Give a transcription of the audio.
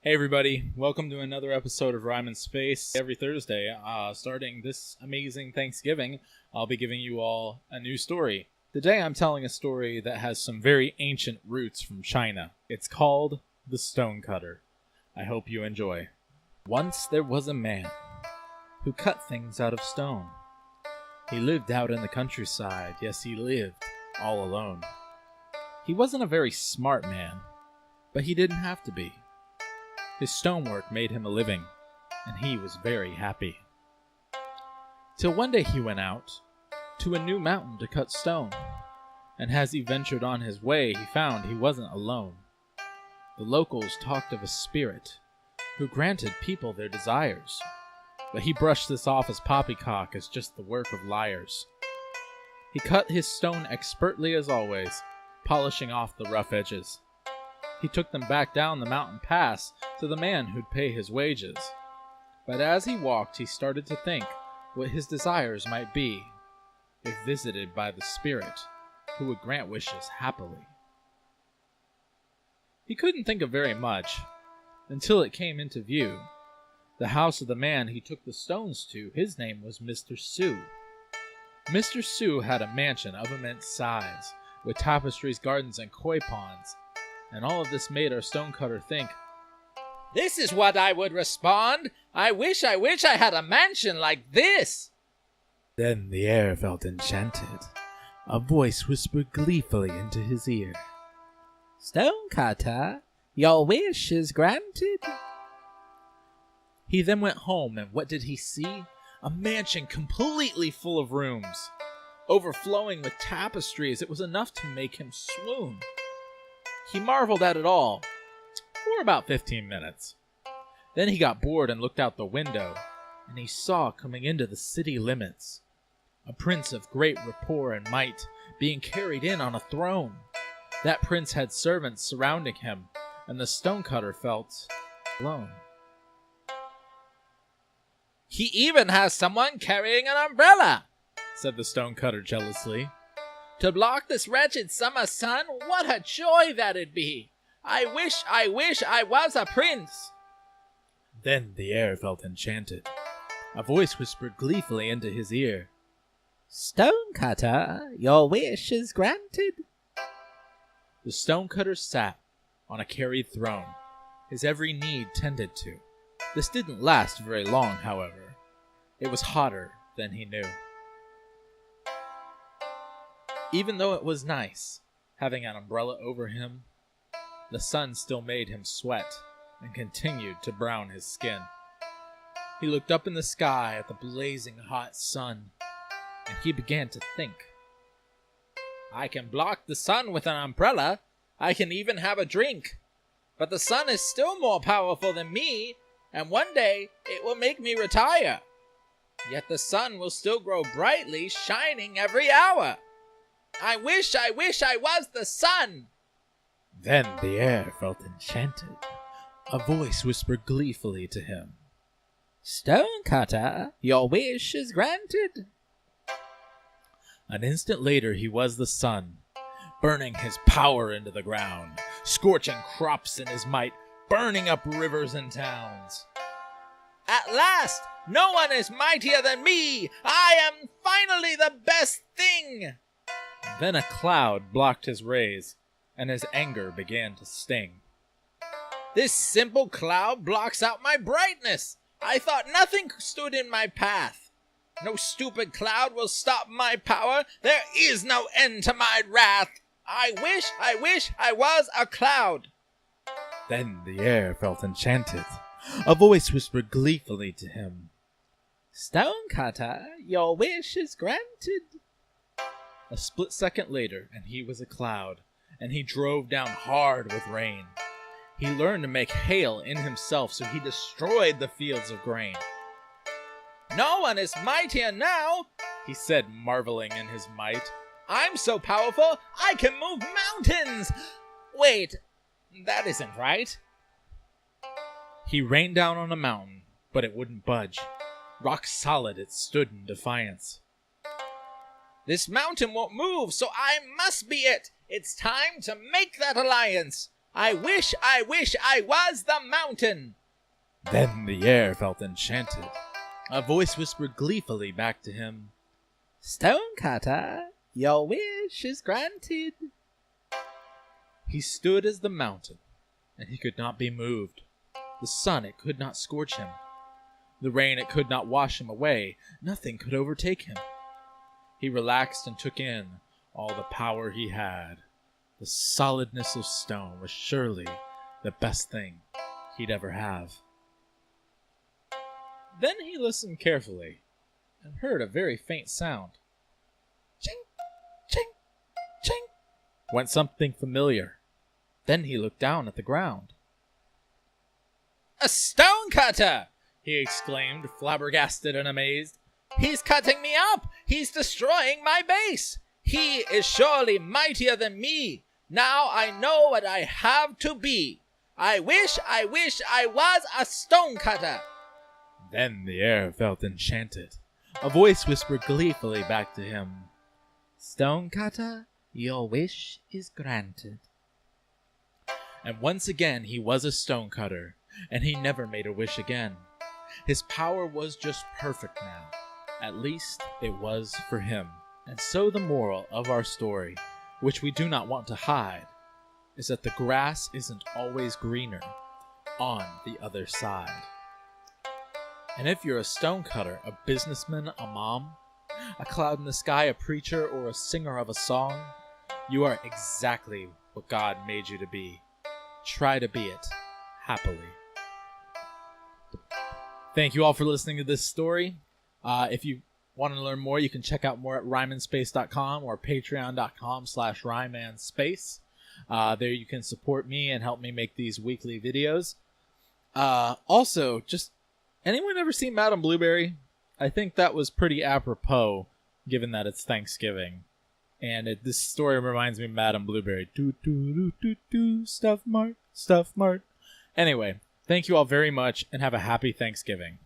Hey everybody, welcome to another episode of Rhyme and Space. Every Thursday, starting this amazing Thanksgiving, I'll be giving you all a new story. Today I'm telling a story that has some very ancient roots from China. It's called The Stonecutter. I hope you enjoy. Once there was a man who cut things out of stone. He lived out in the countryside, yes, he lived all alone. He wasn't a very smart man, but he didn't have to be. His stonework made him a living, and he was very happy. Till one day he went out to a new mountain to cut stone, and as he ventured on his way, he found he wasn't alone. The locals talked of a spirit who granted people their desires, but he brushed this off as poppycock as just the work of liars. He cut his stone expertly as always, polishing off the rough edges. He took them back down the mountain pass to the man who'd pay his wages. But as he walked, he started to think what his desires might be, if visited by the spirit who would grant wishes happily. He couldn't think of very much, until it came into view. The house of the man he took the stones to, his name was Mr. Su. Mr. Su had a mansion of immense size, with tapestries, gardens, and koi ponds. And all of this made our stonecutter think, "This is what I would respond. I wish I had a mansion like this." Then the air felt enchanted. A voice whispered gleefully into his ear, "Stonecutter, your wish is granted." He then went home, and what did he see? A mansion completely full of rooms, overflowing with tapestries. It was enough to make him swoon. He marveled at it all for about 15 minutes. Then he got bored and looked out the window, and he saw coming into the city limits a prince of great rapport and might being carried in on a throne. That prince had servants surrounding him, and the stonecutter felt alone. "He even has someone carrying an umbrella," said the stonecutter jealously. "To block this wretched summer sun, what a joy that'd be! I wish I was a prince." Then the air felt enchanted. A voice whispered gleefully into his ear, "Stonecutter, your wish is granted." The stonecutter sat on a carried throne, his every need tended to. This didn't last very long, however. It was hotter than he knew. Even though it was nice having an umbrella over him, the sun still made him sweat and continued to brown his skin. He looked up in the sky at the blazing hot sun, and he began to think, "I can block the sun with an umbrella. I can even have a drink. But the sun is still more powerful than me, and one day it will make me retire. Yet the sun will still grow brightly, shining every hour. I wish I was the sun." Then the air felt enchanted. A voice whispered gleefully to him, "Stonecutter, your wish is granted." An instant later he was the sun, burning his power into the ground, scorching crops in his might, burning up rivers and towns. "At last, no one is mightier than me! I am finally the best thing!" Then a cloud blocked his rays, and his anger began to sting. "This simple cloud blocks out my brightness! I thought nothing stood in my path. No stupid cloud will stop my power. There is no end to my wrath. I wish I was a cloud." Then the air felt enchanted. A voice whispered gleefully to him, "Stonecutter, your wish is granted." A split second later, and he was a cloud, and he drove down hard with rain. He learned to make hail in himself, so he destroyed the fields of grain. "No one is mightier now," he said, marveling in his might. "I'm so powerful, I can move mountains! Wait, that isn't right." He rained down on a mountain, but it wouldn't budge. Rock solid it stood in defiance. "This mountain won't move, so I must be it. It's time to make that alliance. I wish I was the mountain. Then the air felt enchanted. A voice whispered gleefully back to him, Stonecutter, your wish is granted. He stood as the mountain, and he could not be moved. The sun, it could not scorch him. The rain, it could not wash him away. Nothing could overtake him. He relaxed and took in all the power he had. The solidness of stone was surely the best thing he'd ever have. Then he listened carefully and heard a very faint sound. Chink, chink, chink, went something familiar. Then he looked down at the ground. A stonecutter! He exclaimed, flabbergasted and amazed. He's cutting me up! He's destroying my base! He is surely mightier than me! Now I know what I have to be! I wish I was a stonecutter! Then the air felt enchanted. A voice whispered gleefully back to him, Stonecutter, your wish is granted. And once again he was a stonecutter, and he never made a wish again. His power was just perfect now. At least it was for him. And so the moral of our story, which we do not want to hide, is that the grass isn't always greener on the other side. And if you're a stonecutter, a businessman, a mom, a cloud in the sky, a preacher, or a singer of a song, you are exactly what God made you to be. Try to be it happily. Thank you all for listening to this story. If you want to learn more, you can check out more at rymanspace.com or patreon.com/rymanspace. There you can support me and help me make these weekly videos. Also, just anyone ever seen Madame Blueberry? I think that was pretty apropos, given that it's Thanksgiving. And this story reminds me of Madame Blueberry. Stuff mart. Anyway, thank you all very much, and have a happy Thanksgiving.